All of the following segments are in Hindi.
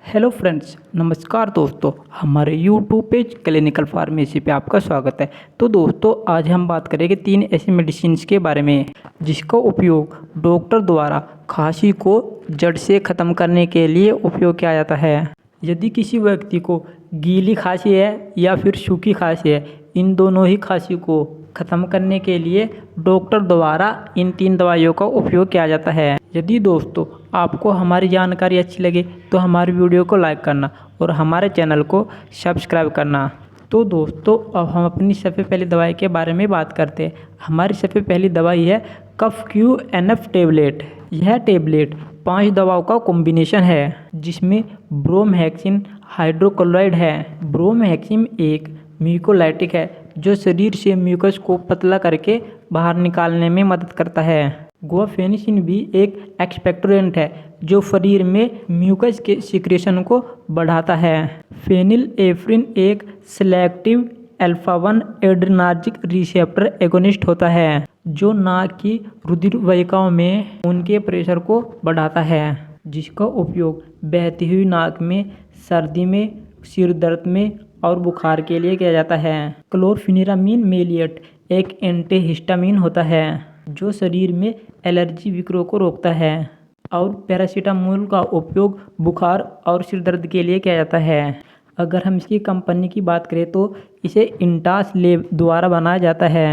हेलो फ्रेंड्स, नमस्कार दोस्तों। हमारे यूट्यूब पेज क्लिनिकल फार्मेसी पे आपका स्वागत है। तो दोस्तों, आज हम बात करेंगे 3 ऐसी मेडिसिन्स के बारे में जिसका उपयोग डॉक्टर द्वारा खांसी को जड़ से ख़त्म करने के लिए उपयोग किया जाता है। यदि किसी व्यक्ति को गीली खांसी है या फिर सूखी खांसी है, इन दोनों ही खांसी को ख़त्म करने के लिए डॉक्टर द्वारा इन 3 दवाइयों का उपयोग किया जाता है। यदि दोस्तों आपको हमारी जानकारी अच्छी लगे तो हमारी वीडियो को लाइक करना और हमारे चैनल को सब्सक्राइब करना। तो दोस्तों, अब हम अपनी सबसे पहली दवाई के बारे में बात करते हैं। हमारी सबसे पहली दवाई है कफ क्यू NF टैबलेट। यह टैबलेट 5 दवाओं का कॉम्बिनेशन है जिसमें ब्रोमहेक्सिन हाइड्रोक्लोराइड है। ब्रोमहेक्सिन एक म्यूकोलाइटिक है जो शरीर से म्यूकस को पतला करके बाहर निकालने में मदद करता है। गुआफेनिसिन भी एक एक्सपेक्टोरेंट है जो शरीर में म्यूकस के सिक्रेशन को बढ़ाता है। फेनिलेफ्रिन एक सेलेक्टिव अल्फा-1 एड्रेनार्जिक रिसेप्टर एगोनिस्ट होता है जो नाक की रुधिर वाहिकाओं में उनके प्रेशर को बढ़ाता है, जिसका उपयोग बहती हुई नाक में, सर्दी में, सिर दर्द में और बुखार के लिए किया जाता है। क्लोरफेनिरामिन मेलिएट एक एंटीहिस्टामिन होता है जो शरीर में एलर्जी विकारों को रोकता है। और पैरासीटामोल का उपयोग बुखार और सिर दर्द के लिए किया जाता है। अगर हम इसकी कंपनी की बात करें तो इसे इंटास लैब द्वारा बनाया जाता है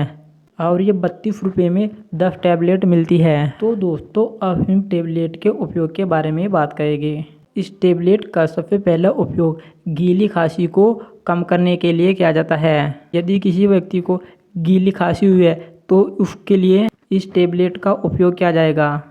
और ये 32 रुपये में 10 टैबलेट मिलती है। तो दोस्तों, अब हम टैबलेट के उपयोग के बारे में बात करेंगे। इस टैबलेट का सबसे पहला उपयोग गीली खांसी को कम करने के लिए किया जाता है। यदि किसी व्यक्ति को गीली खांसी हुई है तो उसके लिए इस टैबलेट का उपयोग किया जाएगा।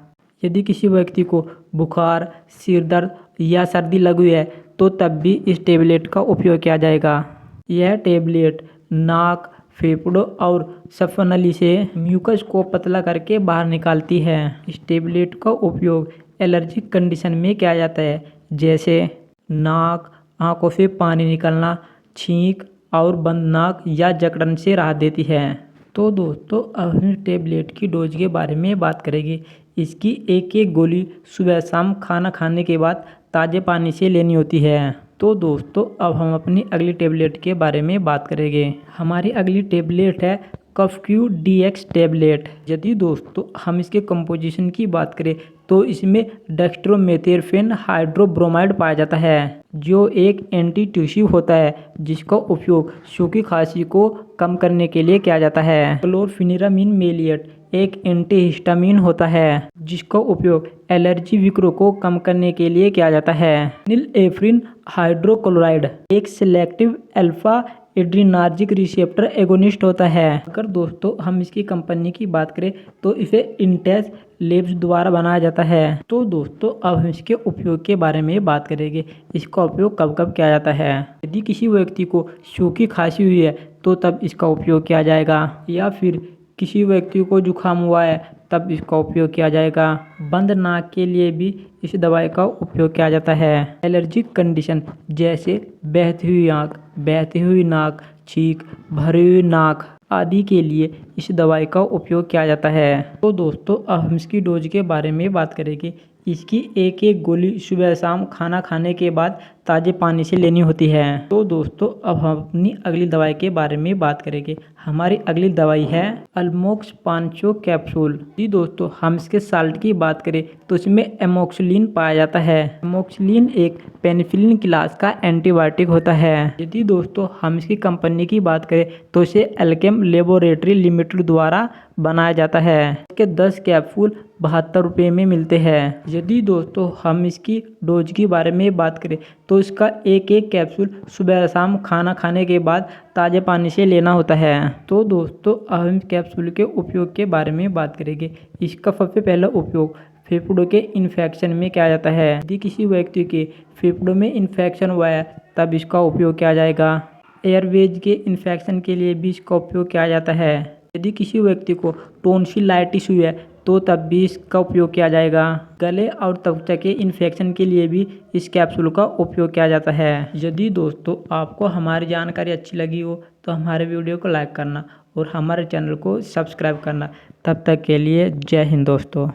यदि किसी व्यक्ति को बुखार, सिर दर्द या सर्दी लगी है तो तब भी इस टैबलेट का उपयोग किया जाएगा। यह टैबलेट नाक, फेफड़ों और श्वसननली से म्यूकस को पतला करके बाहर निकालती है। इस टैबलेट का उपयोग एलर्जिक कंडीशन में किया जाता है, जैसे नाक, आंखों से पानी निकलना, छींक और बंद नाक या जकड़न से राहत देती है। तो दोस्तों, अब हम टैबलेट की डोज के बारे में बात करेंगे। इसकी एक एक गोली सुबह शाम खाना खाने के बाद ताज़े पानी से लेनी होती है। तो दोस्तों, अब हम अपनी अगली टैबलेट के बारे में बात करेंगे। हमारी अगली टैबलेट है कफ क्यू DX टैबलेट। यदि दोस्तों हम इसके कंपोजिशन की बात करें तो इसमें डेक्स्ट्रोमेथोर्फेन हाइड्रोब्रोमाइड पाया जाता है जो एक एंटीट्यूसिव होता है जिसका उपयोग सूखी खांसी को कम करने के लिए किया जाता है। क्लोरफेनिरामिन मेलिएट एक एंटीहिस्टामिन होता है जिसका उपयोग एलर्जी विकारों को कम करने के लिए किया जाता है। फेनिलेफ्रिन हाइड्रोक्लोराइड एक सेलेक्टिव अल्फा एड्रेनार्जिक रिसेप्टर एगोनिस्ट होता है। अगर दोस्तों हम इसकी कंपनी की बात करें तो इसे इंटेस लैब्स द्वारा बनाया जाता है। तो दोस्तों, अब हम इसके उपयोग के बारे में बात करेंगे। इसका उपयोग कब कब किया जाता है। यदि किसी व्यक्ति को सूखी खांसी हुई है तो तब इसका उपयोग किया जाएगा, या फिर किसी व्यक्ति को जुकाम हुआ है तब इसका उपयोग किया जाएगा। बंद नाक के लिए भी इस दवाई का उपयोग किया जाता है। एलर्जिक कंडीशन जैसे बहती हुई आँख, बहती हुई नाक, छींक, भरी हुई नाक आदि के लिए इस दवाई का उपयोग किया जाता है। तो दोस्तों, अब हम इसकी डोज के बारे में बात करेंगे। इसकी एक एक गोली सुबह शाम खाना खाने के बाद ताज़े पानी से लेनी होती है। तो दोस्तों, अब हम अपनी अगली दवाई के बारे में बात करेंगे। हमारी अगली दवाई है अल्मोक्स 500 कैप्सूल। जी दोस्तों, हम इसके साल्ट की बात करें तो इसमें एमोक्सिलिन पाया जाता है। एमोक्सिलिन एक पेनिसिलिन क्लास का एंटीबायोटिक होता है। यदि दोस्तों हम इसकी कंपनी की बात करें तो इसे एल्केम लेबोरेटरी लिमिटेड द्वारा बनाया जाता है। इसके 10 कैप्सूल 72 रुपये में मिलते हैं। यदि दोस्तों हम इसकी डोज के बारे में बात करें तो इसका एक एक कैप्सूल सुबह शाम खाना खाने के बाद ताज़े पानी से लेना होता है। तो दोस्तों, अब हम कैप्सूल के उपयोग के बारे में बात करेंगे। इसका सबसे पहला उपयोग फेफड़ों के इन्फेक्शन में किया जाता है। यदि किसी व्यक्ति के फेफड़ों में इन्फेक्शन हुआ है तब इसका उपयोग किया जाएगा। एयरवेज के इन्फेक्शन के लिए भी इसका उपयोग किया जाता है। यदि किसी व्यक्ति को टॉन्सिलाइटिस हुई है तो तब भी इसका उपयोग किया जाएगा। गले और त्वचा के इन्फेक्शन के लिए भी इस कैप्सूल का उपयोग किया जाता है। यदि दोस्तों आपको हमारी जानकारी अच्छी लगी हो तो हमारे वीडियो को लाइक करना और हमारे चैनल को सब्सक्राइब करना। तब तक के लिए जय हिंद दोस्तों।